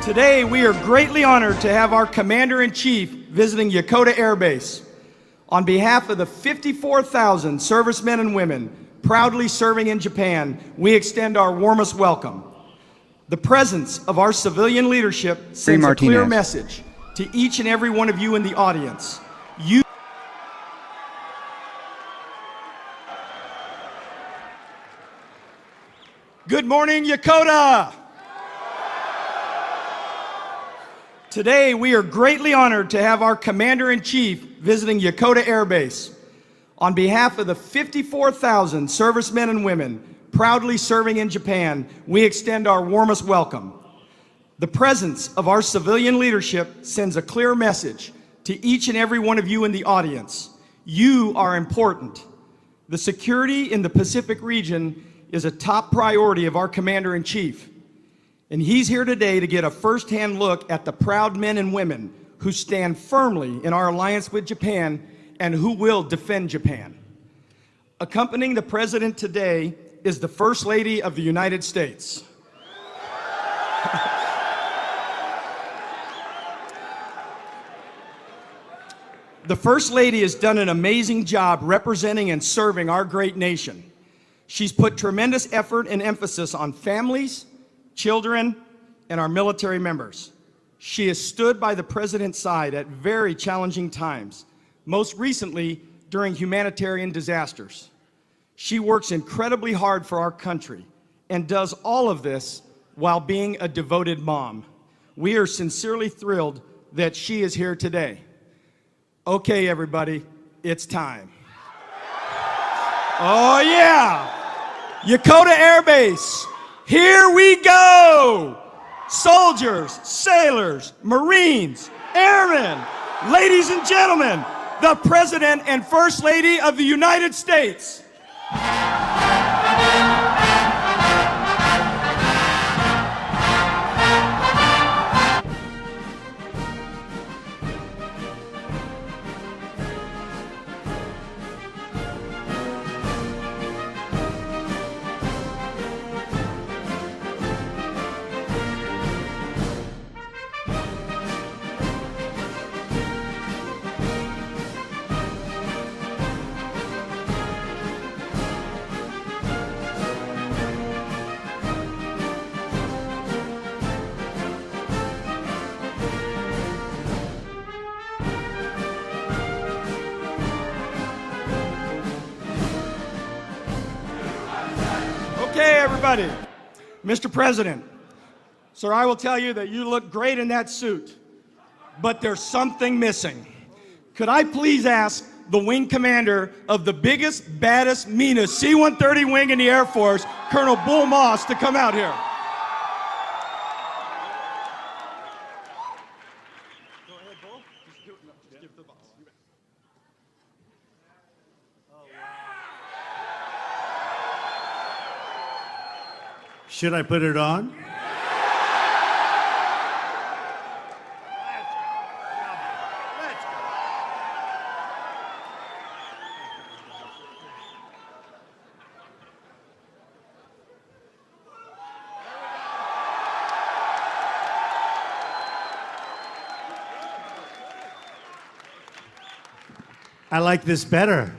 Today, we are greatly honored to have our Commander-in-Chief visiting Yokota Air Base. On behalf of the 54,000 servicemen and women proudly serving in Japan, we extend our warmest welcome. The presence of our civilian leadership sends a clear message to each and every one of you in the audience. Good morning, Yokota! Today, we are greatly honored to have our Commander-in-Chief visiting Yokota Air Base. On behalf of the 54,000 servicemen and women proudly serving in Japan, we extend our warmest welcome. The presence of our civilian leadership sends a clear message to each and every one of you in the audience. You are important. The security in the Pacific region is a top priority of our Commander-in-Chief. And he's here today to get a first-hand look at the proud men and women who stand firmly in our alliance with Japan and who will defend Japan. Accompanying the President today is the First Lady of the United States. The First Lady has done an amazing job representing and serving our great nation. She's put tremendous effort and emphasis on families, children, and our military members. She has stood by the President's side at very challenging times, most recently during humanitarian disasters. She works incredibly hard for our country and does all of this while being a devoted mom. We are sincerely thrilled that she is here today. Okay, everybody, it's time. Oh yeah! Yokota Air Base, here we go! Soldiers, sailors, Marines, airmen, ladies and gentlemen, the President and First Lady of the United States. Okay, everybody. Mr. President, sir, I will tell you that you look great in that suit, but there's something missing. Could I please ask the wing commander of the biggest, baddest, meanest C-130 wing in the Air Force, Colonel Bull Moss, to come out here? Go ahead, Bull. Just give the boss. Should I put it on? Let's go. I like this better.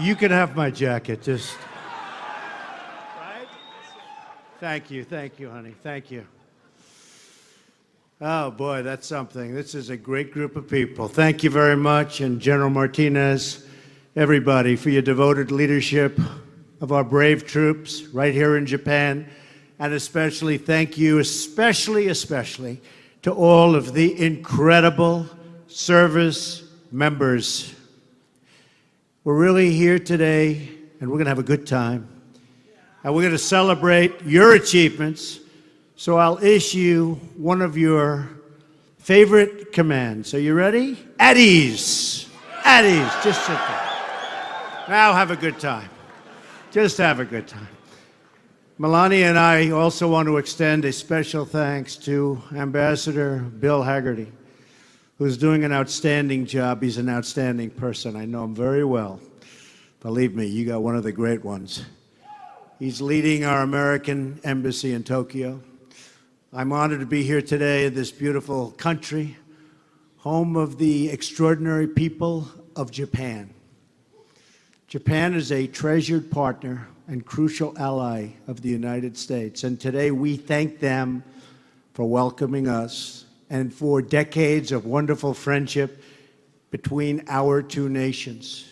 You can have my jacket, just... Thank you, honey. Thank you. Oh, boy, that's something. This is a great group of people. Thank you very much, and General Martinez, everybody, for your devoted leadership of our brave troops right here in Japan. And especially, thank you, especially to all of the incredible service members. We're really here today, and we're going to have a good time. And we're going to celebrate your achievements. So I'll issue one of your favorite commands. Are you ready? At ease. At ease. Just sit there. Now have a good time. Just have a good time. Melania and I also want to extend a special thanks to Ambassador Bill Hagerty, who's doing an outstanding job. He's an outstanding person. I know him very well. Believe me, you got one of the great ones. He's leading our American embassy in Tokyo. I'm honored to be here today in this beautiful country, home of the extraordinary people of Japan. Japan is a treasured partner and crucial ally of the United States, and today we thank them for welcoming us and for decades of wonderful friendship between our two nations.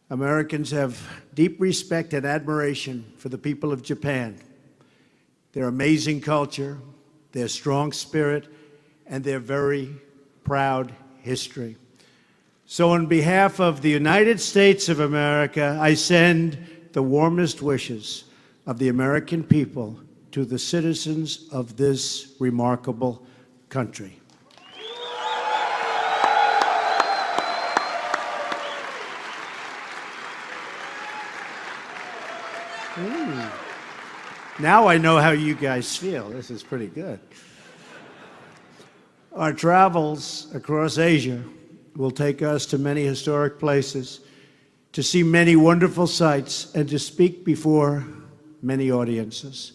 Americans have deep respect and admiration for the people of Japan, their amazing culture, their strong spirit, and their very proud history. So on behalf of the United States of America, I send the warmest wishes of the American people to the citizens of this remarkable country. Now I know how you guys feel. This is pretty good. Our travels across Asia will take us to many historic places, to see many wonderful sights, and to speak before many audiences.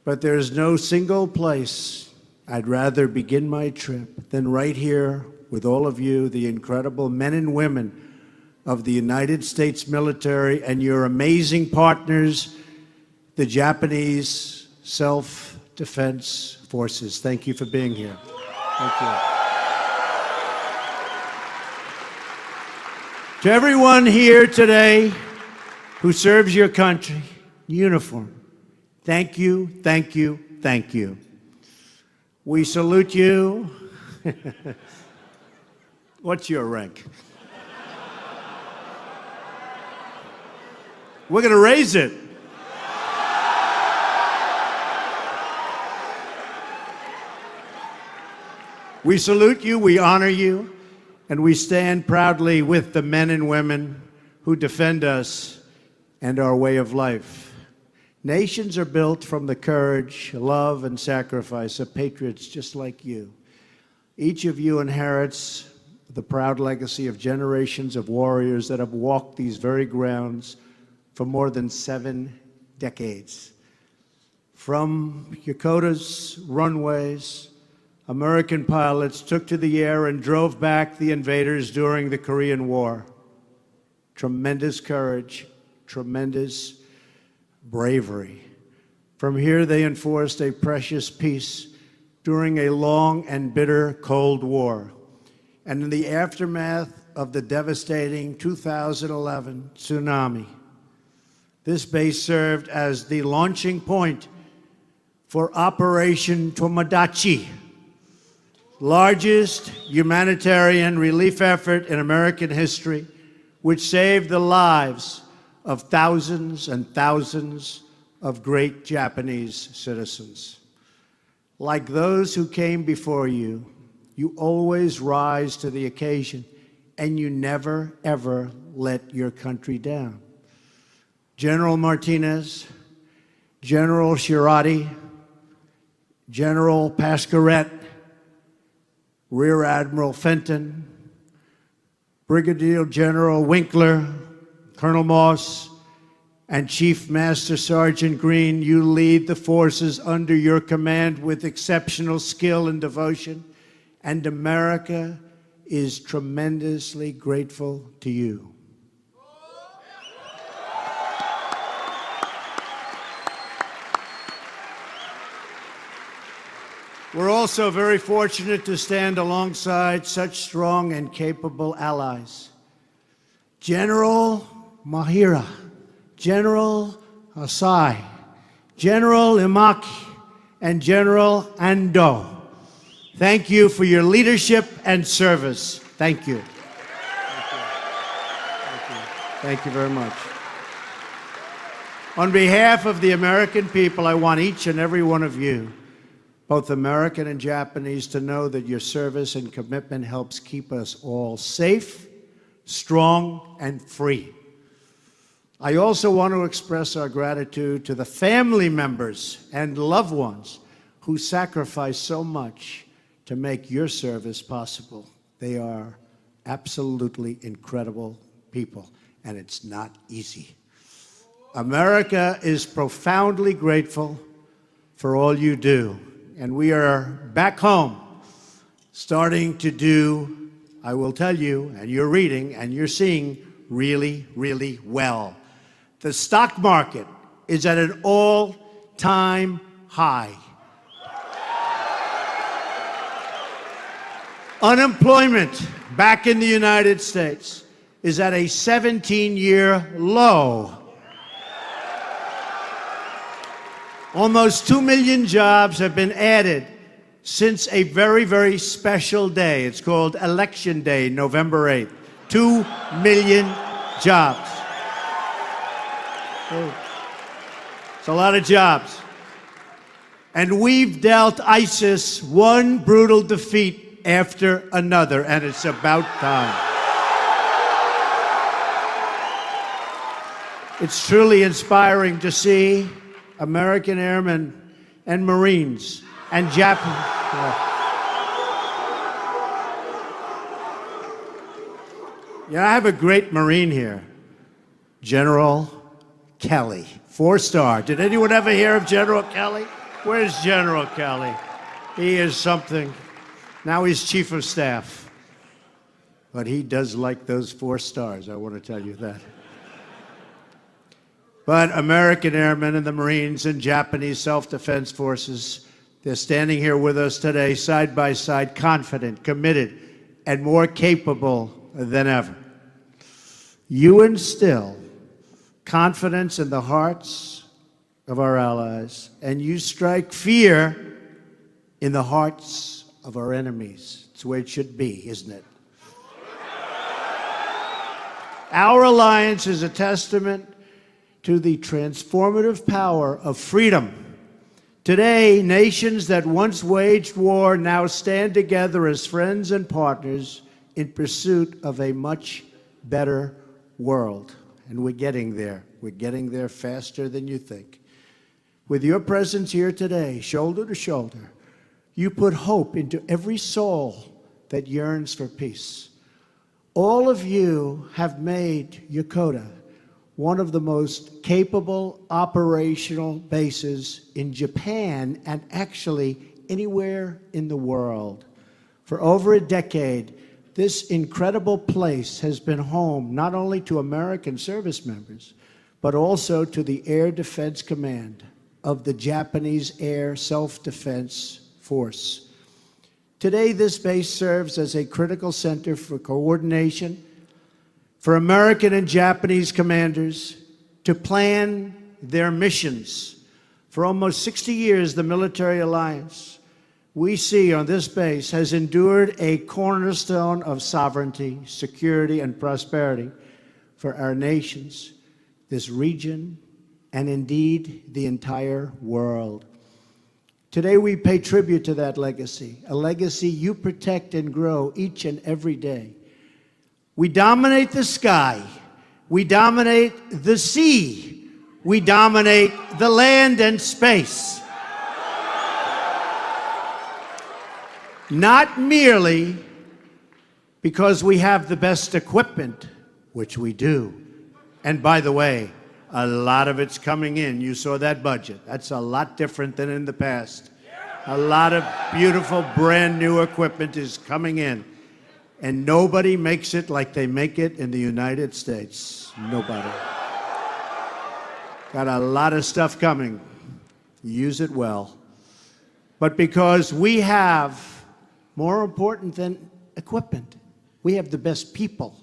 But there's no single place I'd rather begin my trip than right here with all of you, the incredible men and women of the United States military and your amazing partners, the Japanese Self-Defense Forces. Thank you for being here. Thank you. To everyone here today who serves your country in uniform, thank you, thank you, thank you. We salute you. What's your rank? We're going to raise it. We salute you, we honor you, and we stand proudly with the men and women who defend us and our way of life. Nations are built from the courage, love, and sacrifice of patriots just like you. Each of you inherits the proud legacy of generations of warriors that have walked these very grounds for more than 7 decades. From Yokota's runways, American pilots took to the air and drove back the invaders during the Korean War. Tremendous courage, tremendous bravery. From here, they enforced a precious peace during a long and bitter Cold War. And in the aftermath of the devastating 2011 tsunami, this base served as the launching point for Operation Tomodachi, largest humanitarian relief effort in American history, which saved the lives of thousands and thousands of great Japanese citizens. Like those who came before you, you always rise to the occasion, and you never, ever let your country down. General Martinez, General Shirati, General Pascaret, Rear Admiral Fenton, Brigadier General Winkler, Colonel Moss, and Chief Master Sergeant Green, you lead the forces under your command with exceptional skill and devotion, and America is tremendously grateful to you. We're also very fortunate to stand alongside such strong and capable allies. General Mahira, General Asai, General Imaki, and General Ando. Thank you for your leadership and service. Thank you. Thank you very much. On behalf of the American people, I want each and every one of you, both American and Japanese, to know that your service and commitment helps keep us all safe, strong, and free. I also want to express our gratitude to the family members and loved ones who sacrifice so much to make your service possible. They are absolutely incredible people, and it's not easy. America is profoundly grateful for all you do. and we are back home, starting to do, I will tell you, and you're reading and you're seeing really, really well. The stock market is at an all-time high. Unemployment back in the United States is at a 17-year low. Almost 2 million jobs have been added since a very, very special day. It's called Election Day, November 8th. 2 million jobs. It's a lot of jobs. And we've dealt ISIS one brutal defeat after another, and it's about time. It's truly inspiring to see American airmen and Marines and Japanese. Yeah, I have a great Marine here, General Kelly, 4-star. Did anyone ever hear of General Kelly? Where's General Kelly? He is something. Now he's Chief of Staff. But he does like those 4 stars, I want to tell you that. But American airmen and the Marines and Japanese self-defense forces, they're standing here with us today, side by side, confident, committed, and more capable than ever. You instill confidence in the hearts of our allies, and you strike fear in the hearts of our enemies. It's the way it should be, isn't it? Our alliance is a testament to the transformative power of freedom. Today, nations that once waged war now stand together as friends and partners in pursuit of a much better world. And we're getting there. We're getting there faster than you think. With your presence here today, shoulder to shoulder, you put hope into every soul that yearns for peace. All of you have made Yokota one of the most capable operational bases in Japan and actually anywhere in the world. For over a decade, this incredible place has been home not only to American service members, but also to the Air Defense Command of the Japanese Air Self-Defense Force. Today, this base serves as a critical center for coordination for American and Japanese commanders to plan their missions. For almost 60 years, the military alliance we see on this base has endured a cornerstone of sovereignty, security, and prosperity for our nations, this region, and indeed the entire world. Today we pay tribute to that legacy, a legacy you protect and grow each and every day. We dominate the sky, we dominate the sea, we dominate the land and space. Not merely because we have the best equipment, which we do. And by the way, a lot of it's coming in. You saw that budget. That's a lot different than in the past. A lot of beautiful, brand new equipment is coming in. And nobody makes it like they make it in the United States. Nobody. Got a lot of stuff coming. Use it well. But because we have, more important than equipment, we have the best people.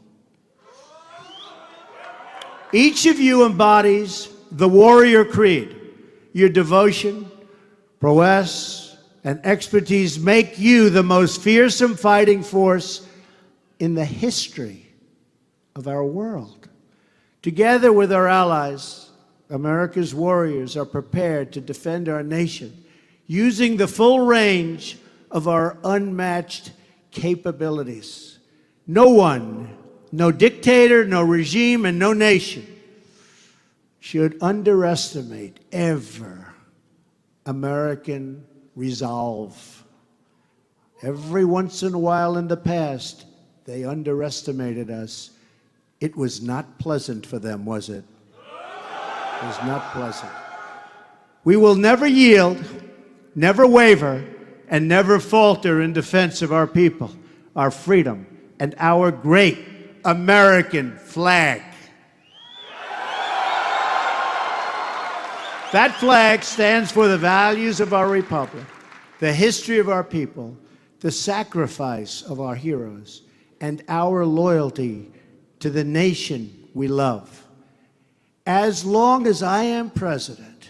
Each of you embodies the warrior creed. Your devotion, prowess, and expertise make you the most fearsome fighting force in the history of our world. Together with our allies, America's warriors are prepared to defend our nation using the full range of our unmatched capabilities. No one, no dictator, no regime, and no nation should underestimate ever American resolve. Every once in a while in the past, they underestimated us. It was not pleasant for them, was it? It was not pleasant. We will never yield, never waver, and never falter in defense of our people, our freedom, and our great American flag. That flag stands for the values of our republic, the history of our people, the sacrifice of our heroes, and our loyalty to the nation we love. As long as I am president,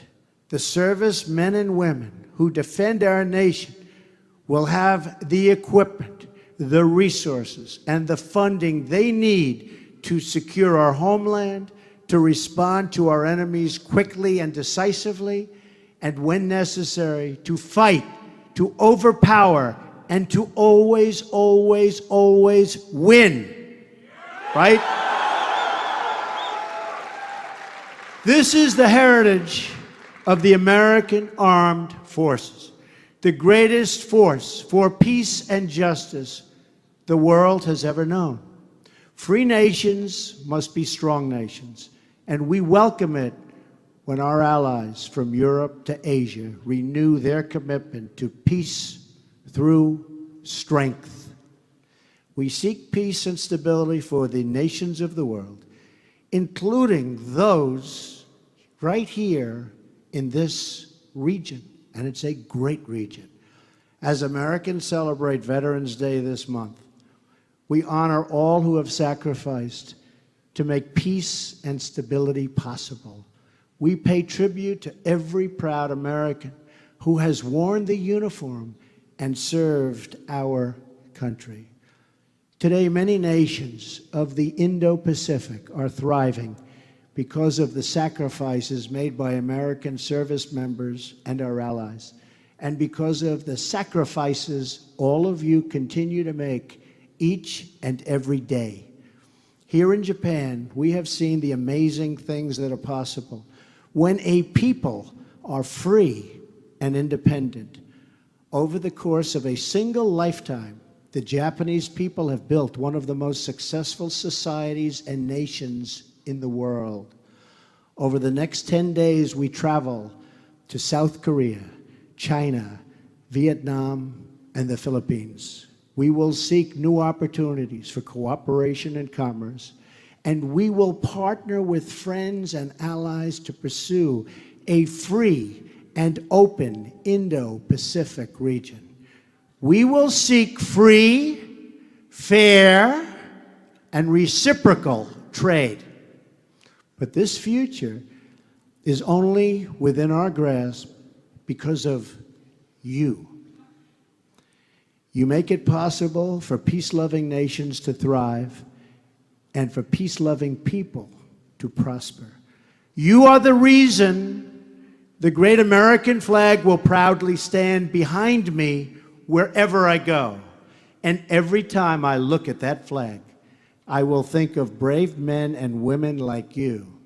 the servicemen and women who defend our nation will have the equipment, the resources, and the funding they need to secure our homeland, to respond to our enemies quickly and decisively, and when necessary, to fight, to overpower, and to always, always, always win. Right? This is the heritage of the American Armed Forces, the greatest force for peace and justice the world has ever known. Free nations must be strong nations, and we welcome it when our allies from Europe to Asia renew their commitment to peace through strength. We seek peace and stability for the nations of the world, including those right here in this region, and it's a great region. As Americans celebrate Veterans Day this month, we honor all who have sacrificed to make peace and stability possible. We pay tribute to every proud American who has worn the uniform and served our country. Today, many nations of the Indo-Pacific are thriving because of the sacrifices made by American service members and our allies, and because of the sacrifices all of you continue to make each and every day. Here in Japan, we have seen the amazing things that are possible when a people are free and independent. Over the course of a single lifetime, the Japanese people have built one of the most successful societies and nations in the world. Over the next 10 days, we travel to South Korea, China, Vietnam, and the Philippines. We will seek new opportunities for cooperation and commerce, and we will partner with friends and allies to pursue a free and open Indo-Pacific region. We will seek free, fair, and reciprocal trade. But this future is only within our grasp because of you. You make it possible for peace-loving nations to thrive and for peace-loving people to prosper. You are the reason the great American flag will proudly stand behind me wherever I go. And every time I look at that flag, I will think of brave men and women like you,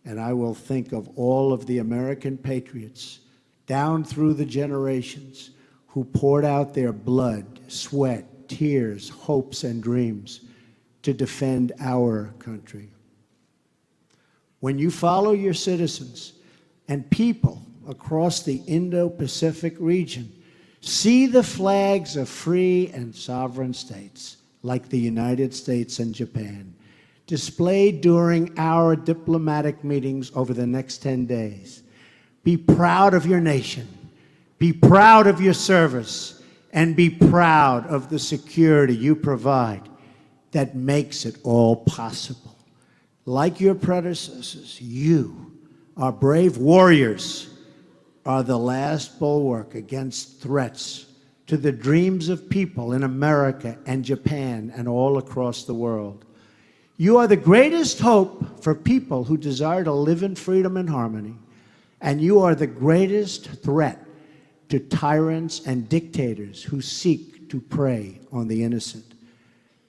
and I will think of all of the American patriots down through the generations who poured out their blood, sweat, tears, hopes, and dreams to defend our country. When you follow your citizens and people across the Indo-Pacific region see the flags of free and sovereign states like the United States and Japan displayed during our diplomatic meetings over the next 10 days, be proud of your nation. Be proud of your service, and be proud of the security you provide that makes it all possible. Like your predecessors, you, our brave warriors, are the last bulwark against threats to the dreams of people in America and Japan and all across the world. You are the greatest hope for people who desire to live in freedom and harmony, and you are the greatest threat to tyrants and dictators who seek to prey on the innocent.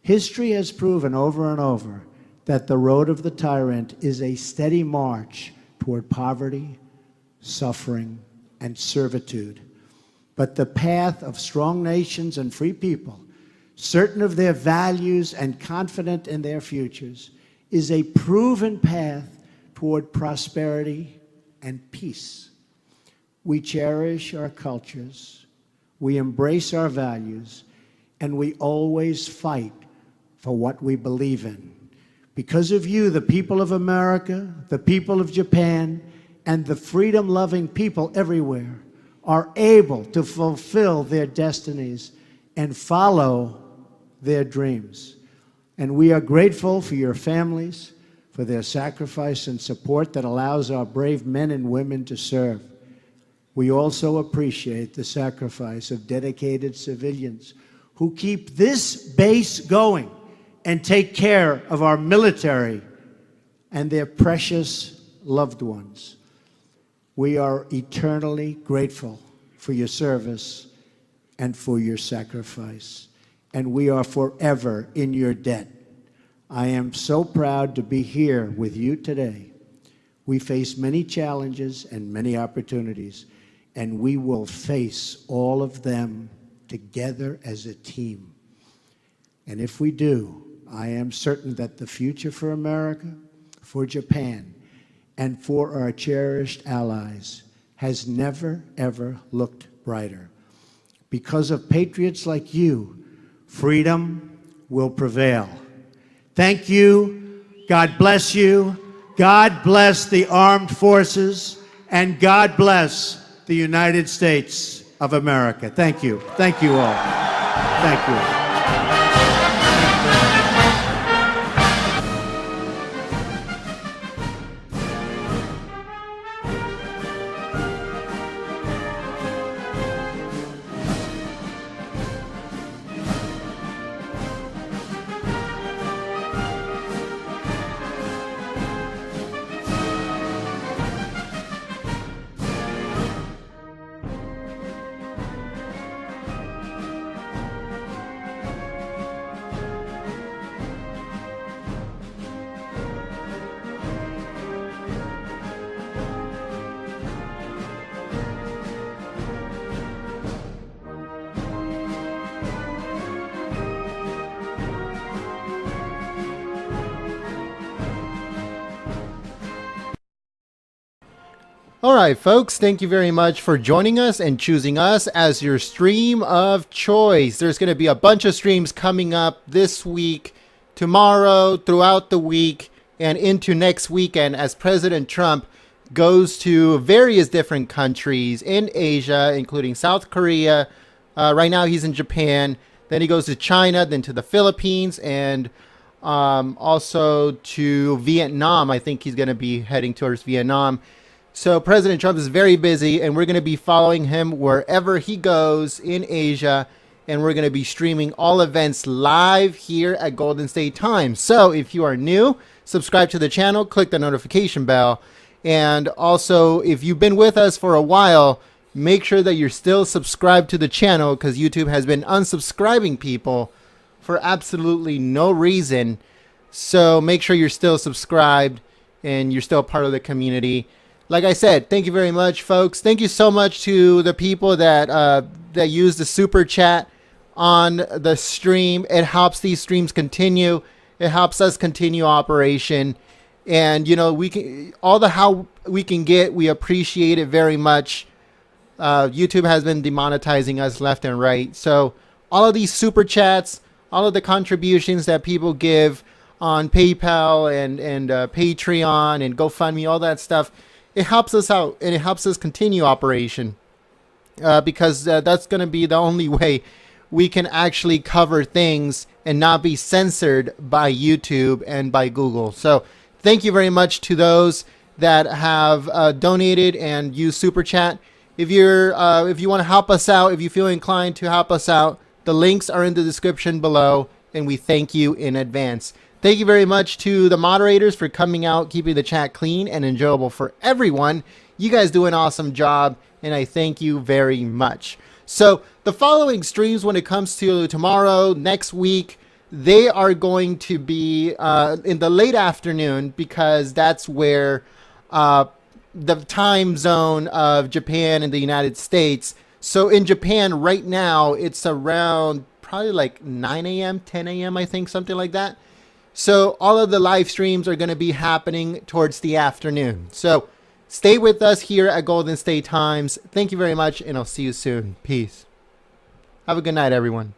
History has proven over and over that the road of the tyrant is a steady march toward poverty, suffering, and servitude. But the path of strong nations and free people, certain of their values and confident in their futures, is a proven path toward prosperity and peace. We cherish our cultures, we embrace our values, and we always fight for what we believe in. Because of you, the people of America, the people of Japan, and the freedom-loving people everywhere are able to fulfill their destinies and follow their dreams. And we are grateful for your families, for their sacrifice and support that allows our brave men and women to serve. We also appreciate the sacrifice of dedicated civilians who keep this base going and take care of our military and their precious loved ones. We are eternally grateful for your service and for your sacrifice, and we are forever in your debt. I am so proud to be here with you today. We face many challenges and many opportunities, and we will face all of them together as a team. And if we do, I am certain that the future for America, for Japan, and for our cherished allies has never, ever looked brighter. Because of patriots like you, freedom will prevail. Thank you. God bless you. God bless the armed forces, and God bless the United States of America. Thank you. Thank you all. Thank you. All right, folks, thank you very much for joining us and choosing us as your stream of choice. There's going to be a bunch of streams coming up this week, tomorrow, throughout the week, and into next weekend as President Trump goes to various different countries in Asia, including South Korea. Right now he's in Japan. Then he goes to China, then to the Philippines, and also to Vietnam. I think he's going to be heading towards Vietnam. So President Trump is very busy, and we're going to be following him wherever he goes in Asia, and we're going to be streaming all events live here at Golden State Times. So if you are new, subscribe to the channel, click the notification bell, and also if you've been with us for a while, make sure that you're still subscribed to the channel, because YouTube has been unsubscribing people for absolutely no reason. So make sure you're still subscribed and you're still part of the community. Like I said, thank you very much, folks. Thank you so much to the people that that use the super chat on the stream. It helps these streams continue. It helps us continue operation. And you know, we can all the how we can get. We appreciate it very much. YouTube has been demonetizing us left and right. So all of these super chats, all of the contributions that people give on PayPal and Patreon and GoFundMe, all that stuff. It helps us out, and it helps us continue operation because that's going to be the only way we can actually cover things and not be censored by YouTube and by Google. So thank you very much to those that have donated and used Super Chat. If you want to help us out, if you feel inclined to help us out, the links are in the description below, and we thank you in advance. Thank you very much to the moderators for coming out, keeping the chat clean and enjoyable for everyone. You guys do an awesome job, and I thank you very much. So the following streams, when it comes to tomorrow, next week, they are going to be in the late afternoon, because that's where the time zone of Japan and the United States. So in Japan right now, it's around probably like 9 a.m., 10 a.m., I think, something like that. So all of the live streams are going to be happening towards the afternoon. So Stay with us here at Golden State Times. Thank you very much, and I'll see you soon. Peace. Have a good night, everyone.